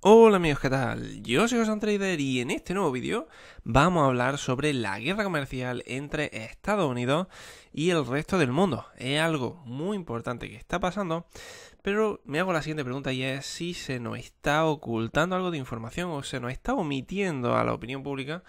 Hola amigos, ¿qué tal? Yo soy José Trader y en este nuevo vídeo vamos a hablar sobre la guerra comercial entre Estados Unidos y el resto del mundo. Es algo muy importante que está pasando, pero me hago la siguiente pregunta y es si se nos está ocultando algo de información o se nos está omitiendo a la opinión pública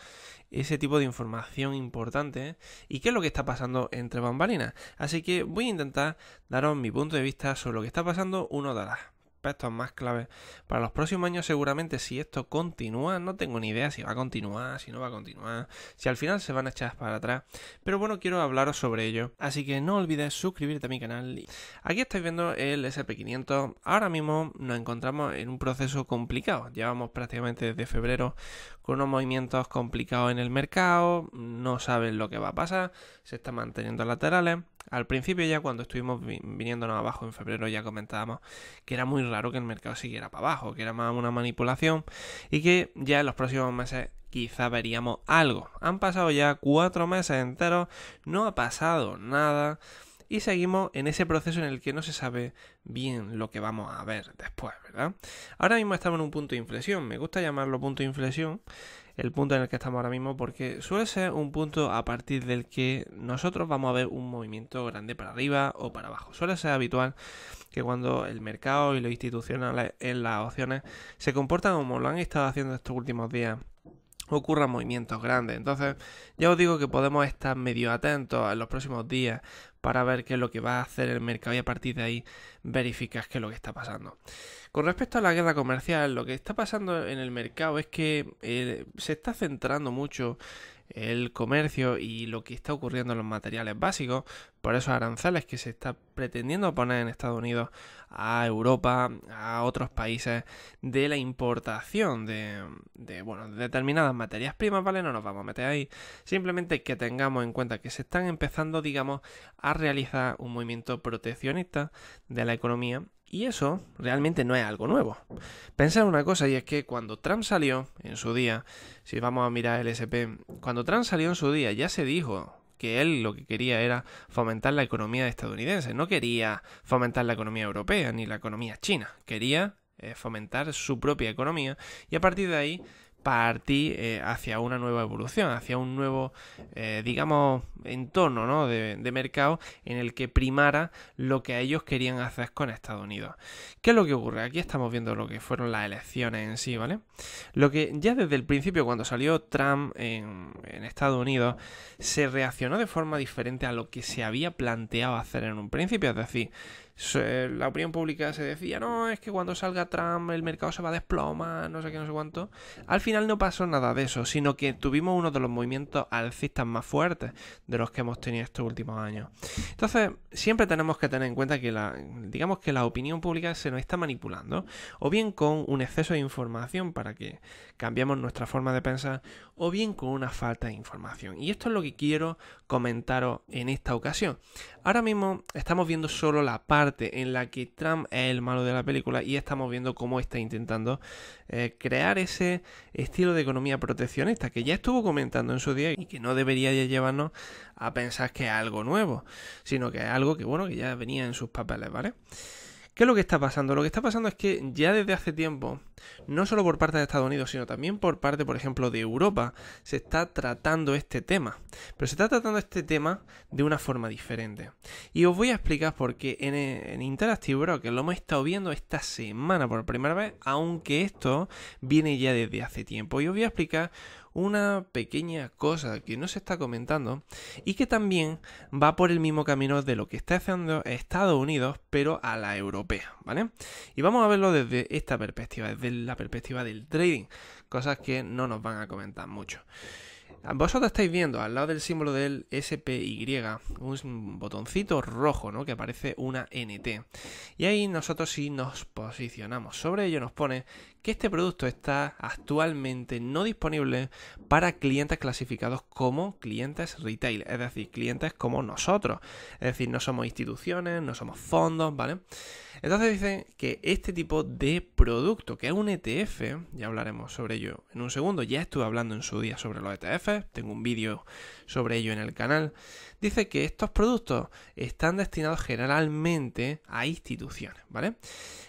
ese tipo de información importante y qué es lo que está pasando entre bambalinas. Así que voy a intentar daros mi punto de vista sobre lo que está pasando, uno de las aspectos más claves para los próximos años. Seguramente, si esto continúa, no tengo ni idea si va a continuar, si no va a continuar, si al final se van a echar para atrás, pero bueno, quiero hablaros sobre ello, así que no olvides suscribirte a mi canal. Aquí estáis viendo el SP500. Ahora mismo nos encontramos en un proceso complicado, llevamos prácticamente desde febrero con unos movimientos complicados en el mercado, no saben lo que va a pasar, se están manteniendo laterales. Al principio, ya cuando estuvimos viniéndonos abajo en febrero, ya comentábamos que era muy raro que el mercado siguiera para abajo, que era más una manipulación y que ya en los próximos meses quizá veríamos algo. Han pasado ya 4 meses enteros, no ha pasado nada y seguimos en ese proceso en el que no se sabe bien lo que vamos a ver después, ¿verdad? Ahora mismo estamos en un punto de inflexión, me gusta llamarlo punto de inflexión, el punto en el que estamos ahora mismo, porque suele ser un punto a partir del que nosotros vamos a ver un movimiento grande para arriba o para abajo. Suele ser habitual que cuando el mercado y los institucionales en las opciones se comportan como lo han estado haciendo estos últimos días, ocurran movimientos grandes. Entonces ya os digo que podemos estar medio atentos en los próximos días para ver qué es lo que va a hacer el mercado y a partir de ahí verificar qué es lo que está pasando. Con respecto a la guerra comercial, lo que está pasando en el mercado es que se está centrando mucho el comercio y lo que está ocurriendo en los materiales básicos, por esos aranceles que se está pretendiendo poner en Estados Unidos a Europa, a otros países, de la importación de determinadas materias primas, ¿vale? No nos vamos a meter ahí, simplemente que tengamos en cuenta que se están empezando, digamos, a realizar un movimiento proteccionista de la economía. Y eso realmente no es algo nuevo. Pensad una cosa, y es que cuando Trump salió en su día, si vamos a mirar el SP, cuando Trump salió en su día ya se dijo que él lo que quería era fomentar la economía estadounidense, no quería fomentar la economía europea ni la economía china, quería fomentar su propia economía y a partir de ahí partir hacia una nueva evolución, hacia un nuevo, digamos, entorno, ¿no? de mercado en el que primara lo que ellos querían hacer con Estados Unidos. ¿Qué es lo que ocurre? Aquí estamos viendo lo que fueron las elecciones en sí, ¿vale? Lo que ya desde el principio, cuando salió Trump en Estados Unidos, se reaccionó de forma diferente a lo que se había planteado hacer en un principio, es decir, la opinión pública se decía, no, es que cuando salga Trump el mercado se va a desplomar, no sé qué, no sé cuánto. Al final no pasó nada de eso, sino que tuvimos uno de los movimientos alcistas más fuertes de los que hemos tenido estos últimos años. Entonces, siempre tenemos que tener en cuenta que digamos que la opinión pública se nos está manipulando, o bien con un exceso de información para que cambiemos nuestra forma de pensar, o bien con una falta de información. Y esto es lo que quiero comentaros en esta ocasión. Ahora mismo estamos viendo solo la parte en la que Trump es el malo de la película y estamos viendo cómo está intentando crear ese estilo de economía proteccionista que ya estuvo comentando en su día y que no debería ya llevarnos a pensar que es algo nuevo, sino que es algo que, bueno, que ya venía en sus papeles, ¿vale? ¿Qué es lo que está pasando? Lo que está pasando es que ya desde hace tiempo, no solo por parte de Estados Unidos, sino también por parte, por ejemplo, de Europa, se está tratando este tema. Pero se está tratando este tema de una forma diferente. Y os voy a explicar por qué en Interactive Brokers lo hemos estado viendo esta semana por primera vez, aunque esto viene ya desde hace tiempo. Y os voy a explicar una pequeña cosa que no se está comentando y que también va por el mismo camino de lo que está haciendo Estados Unidos, pero a la europea, ¿vale? Y vamos a verlo desde esta perspectiva, desde la perspectiva del trading, cosas que no nos van a comentar mucho. Vosotros estáis viendo al lado del símbolo del SPY un botoncito rojo, ¿no? Que aparece una NT. Y ahí nosotros, si nos posicionamos sobre ello, nos pone que este producto está actualmente no disponible para clientes clasificados como clientes retail, es decir, clientes como nosotros. Es decir, no somos instituciones, no somos fondos, ¿vale? Entonces dicen que este tipo de producto, que es un ETF, ya hablaremos sobre ello en un segundo, ya estuve hablando en su día sobre los ETFs, tengo un vídeo sobre ello en el canal, dice que estos productos están destinados generalmente a instituciones, ¿vale?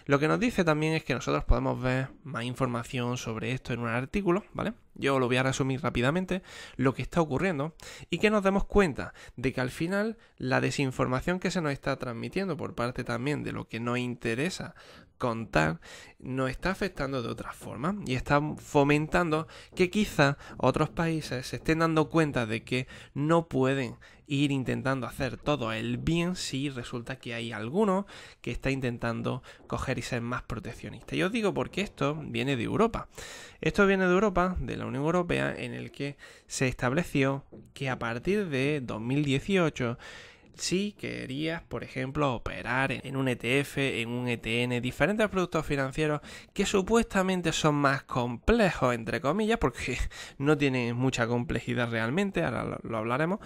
Lo que nos dice también es que nosotros podemos ver más información sobre esto en un artículo, ¿vale? Yo lo voy a resumir rápidamente, lo que está ocurriendo y que nos demos cuenta de que al final la desinformación que se nos está transmitiendo por parte también de lo que nos interesa contar nos está afectando de otra forma y está fomentando que quizá otros países se estén dando cuenta de que no pueden ir intentando hacer todo el bien si resulta que hay alguno que está intentando coger y ser más proteccionista. Yo os digo porque esto viene de Europa. Esto viene de Europa, de la Unión Europea, en el que se estableció que a partir de 2018 si querías, por ejemplo, operar en un ETF, en un ETN, diferentes productos financieros que supuestamente son más complejos, entre comillas, porque no tienen mucha complejidad realmente, ahora lo hablaremos,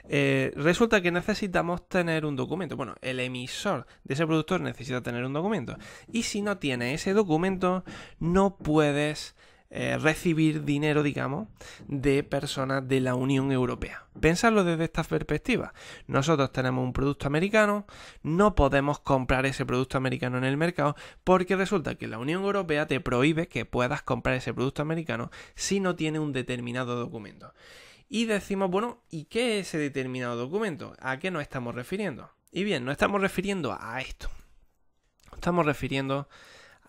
resulta que necesitamos tener un documento. Bueno, el emisor de ese producto necesita tener un documento. Y si no tiene ese documento, no puedes recibir dinero, digamos, de personas de la Unión Europea. Pensarlo desde esta perspectiva. Nosotros tenemos un producto americano, no podemos comprar ese producto americano en el mercado porque resulta que la Unión Europea te prohíbe que puedas comprar ese producto americano si no tiene un determinado documento. Y decimos, bueno, ¿y qué es ese determinado documento? ¿A qué nos estamos refiriendo? Y bien, nos estamos refiriendo a esto. Nos estamos refiriendo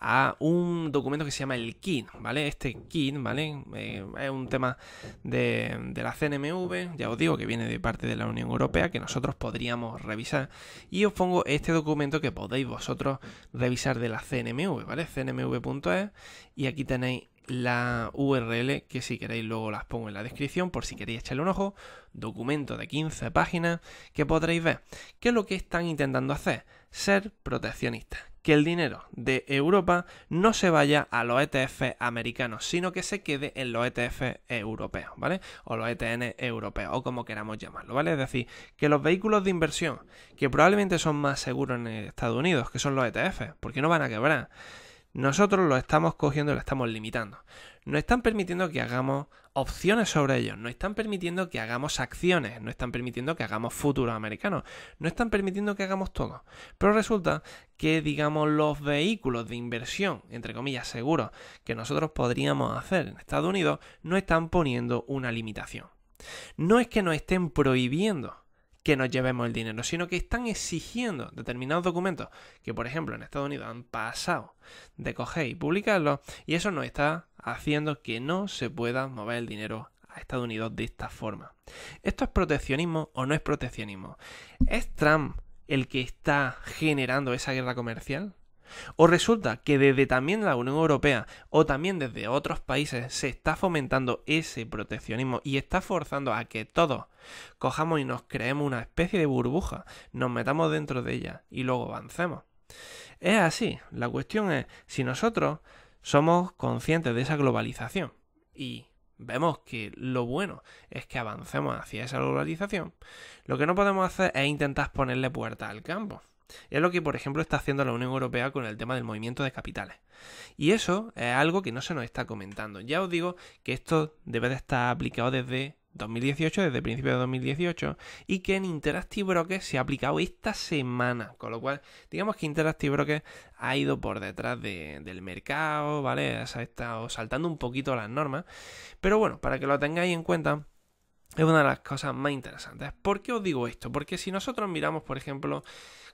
a un documento que se llama el KIN, ¿vale? Este KIN, ¿vale? Es un tema de la CNMV, ya os digo que viene de parte de la Unión Europea, que nosotros podríamos revisar. Y os pongo este documento que podéis vosotros revisar de la CNMV, ¿vale? cnmv.es, y aquí tenéis la URL que si queréis luego las pongo en la descripción por si queréis echarle un ojo. Documento de 15 páginas que podréis ver. ¿Qué es lo que están intentando hacer? Ser proteccionistas. Que el dinero de Europa no se vaya a los ETF americanos, sino que se quede en los ETF europeos, ¿vale? O los ETN europeos, o como queramos llamarlo, ¿vale? Es decir, que los vehículos de inversión, que probablemente son más seguros en Estados Unidos, que son los ETF, porque no van a quebrar, nosotros los estamos cogiendo y los estamos limitando. Nos están permitiendo que hagamos opciones sobre ellos, nos están permitiendo que hagamos acciones, nos están permitiendo que hagamos futuros americanos, nos están permitiendo que hagamos todo. Pero resulta que, digamos, los vehículos de inversión, entre comillas, seguros, que nosotros podríamos hacer en Estados Unidos, nos están poniendo una limitación. No es que nos estén prohibiendo que nos llevemos el dinero, sino que están exigiendo determinados documentos que, por ejemplo, en Estados Unidos han pasado de coger y publicarlos, y eso nos está haciendo que no se pueda mover el dinero a Estados Unidos de esta forma. ¿Esto es proteccionismo o no es proteccionismo? ¿Es Trump el que está generando esa guerra comercial? ¿O resulta que desde también la Unión Europea o también desde otros países se está fomentando ese proteccionismo y está forzando a que todos cojamos y nos creemos una especie de burbuja, nos metamos dentro de ella y luego avancemos? Es así, la cuestión es si nosotros somos conscientes de esa globalización y vemos que lo bueno es que avancemos hacia esa globalización, lo que no podemos hacer es intentar ponerle puertas al campo. Es lo que, por ejemplo, está haciendo la Unión Europea con el tema del movimiento de capitales. Y eso es algo que no se nos está comentando. Ya os digo que esto debe de estar aplicado desde 2018, desde principios de 2018, y que en Interactive Brokers se ha aplicado esta semana. Con lo cual, digamos que Interactive Brokers ha ido por detrás del mercado, ¿vale? Se ha estado saltando un poquito las normas. Pero bueno, para que lo tengáis en cuenta, es una de las cosas más interesantes. ¿Por qué os digo esto? Porque si nosotros miramos, por ejemplo,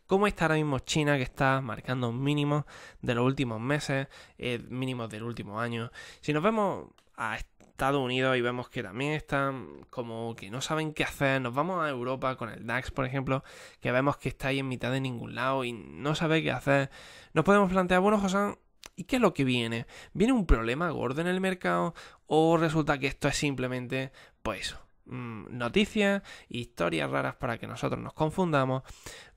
cómo está ahora mismo China, que está marcando mínimos de los últimos meses, mínimos del último año. Si nos vemos a Estados Unidos y vemos que también están como que no saben qué hacer, nos vamos a Europa con el DAX, por ejemplo, que vemos que está ahí en mitad de ningún lado y no sabe qué hacer, nos podemos plantear, bueno, José, ¿y qué es lo que viene? ¿Viene un problema gordo en el mercado o resulta que esto es simplemente, pues eso? Noticias, historias raras para que nosotros nos confundamos?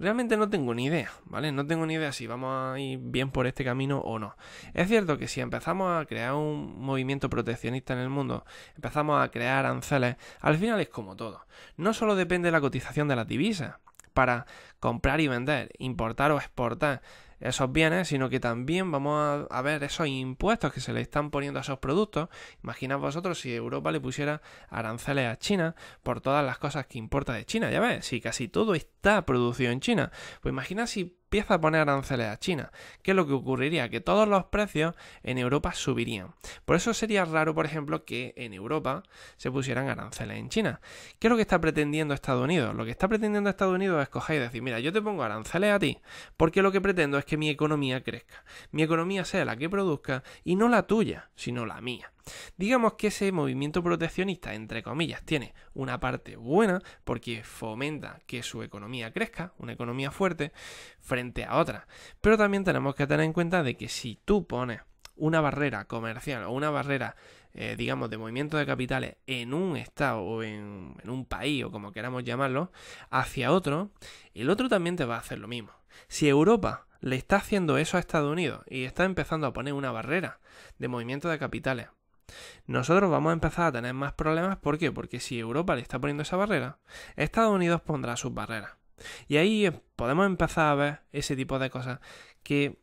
Realmente no tengo ni idea, ¿vale? No tengo ni idea si vamos a ir bien por este camino o no. Es cierto que si empezamos a crear un movimiento proteccionista en el mundo, empezamos a crear aranceles, al final es como todo. No solo depende de la cotización de las divisas para comprar y vender, importar o exportar esos bienes, sino que también vamos a ver esos impuestos que se le están poniendo a esos productos. Imaginad vosotros si Europa le pusiera aranceles a China por todas las cosas que importa de China. Ya ves, si casi todo está producido en China, pues imaginad si empieza a poner aranceles a China. ¿Qué es lo que ocurriría? Que todos los precios en Europa subirían. Por eso sería raro, por ejemplo, que en Europa se pusieran aranceles en China. ¿Qué es lo que está pretendiendo Estados Unidos? Lo que está pretendiendo Estados Unidos es coger y decir, mira, yo te pongo aranceles a ti, porque lo que pretendo es que mi economía crezca. Mi economía sea la que produzca y no la tuya, sino la mía. Digamos que ese movimiento proteccionista, entre comillas, tiene una parte buena porque fomenta que su economía crezca, una economía fuerte, frente a otra. Pero también tenemos que tener en cuenta de que si tú pones una barrera comercial o una barrera, digamos, de movimiento de capitales en un estado o en un país o como queramos llamarlo, hacia otro, el otro también te va a hacer lo mismo. Si Europa le está haciendo eso a Estados Unidos y está empezando a poner una barrera de movimiento de capitales, nosotros vamos a empezar a tener más problemas. ¿Por qué? Porque si Europa le está poniendo esa barrera, Estados Unidos pondrá sus barreras. Y ahí podemos empezar a ver ese tipo de cosas que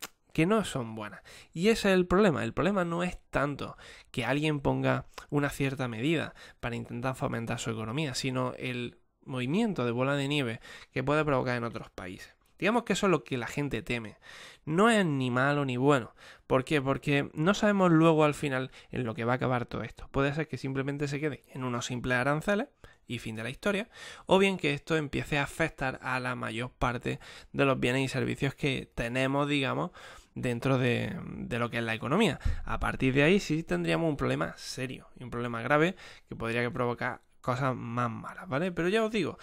no son buenas. Y ese es el problema. El problema no es tanto que alguien ponga una cierta medida para intentar fomentar su economía, sino el movimiento de bola de nieve que puede provocar en otros países. Digamos que eso es lo que la gente teme. No es ni malo ni bueno. ¿Por qué? Porque no sabemos luego al final en lo que va a acabar todo esto. Puede ser que simplemente se quede en unos simples aranceles y fin de la historia, o bien que esto empiece a afectar a la mayor parte de los bienes y servicios que tenemos, digamos, dentro de lo que es la economía. A partir de ahí sí tendríamos un problema serio y un problema grave que podría provocar cosas más malas, ¿vale? Pero ya os digo,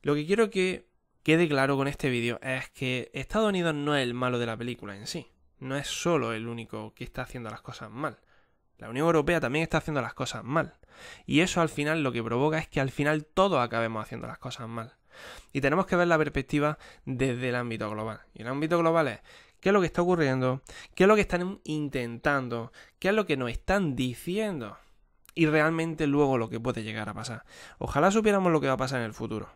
lo que quiero que quede claro con este vídeo es que Estados Unidos no es el malo de la película en sí. No es solo el único que está haciendo las cosas mal. La Unión Europea también está haciendo las cosas mal. Y eso al final lo que provoca es que al final todos acabemos haciendo las cosas mal. Y tenemos que ver la perspectiva desde el ámbito global. Y el ámbito global es qué es lo que está ocurriendo, qué es lo que están intentando, qué es lo que nos están diciendo y realmente luego lo que puede llegar a pasar. Ojalá supiéramos lo que va a pasar en el futuro,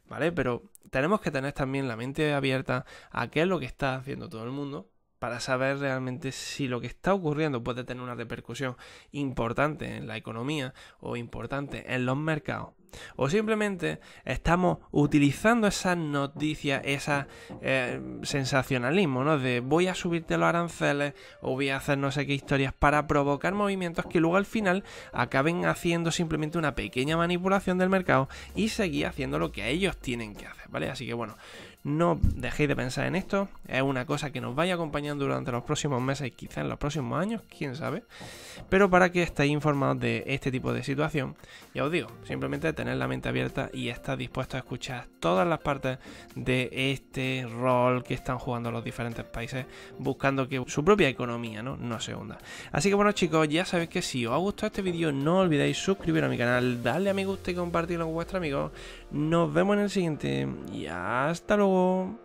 ¿vale? Pero tenemos que tener también la mente abierta a qué es lo que está haciendo todo el mundo para saber realmente si lo que está ocurriendo puede tener una repercusión importante en la economía o importante en los mercados. O simplemente estamos utilizando esas noticias, ese sensacionalismo, ¿no? De voy a subirte los aranceles o voy a hacer no sé qué historias para provocar movimientos que luego al final acaben haciendo simplemente una pequeña manipulación del mercado y seguir haciendo lo que ellos tienen que hacer, ¿vale? Así que bueno, no dejéis de pensar en esto, es una cosa que nos vaya acompañando durante los próximos meses, quizás en los próximos años, quién sabe, pero para que estéis informados de este tipo de situación, ya os digo, simplemente tener la mente abierta y estar dispuestos a escuchar todas las partes de este rol que están jugando los diferentes países, buscando que su propia economía no se hunda. Así que bueno chicos, ya sabéis que si os ha gustado este vídeo, no olvidéis suscribiros a mi canal, darle a me gusta y compartirlo con vuestros amigos. Nos vemos en el siguiente y hasta luego.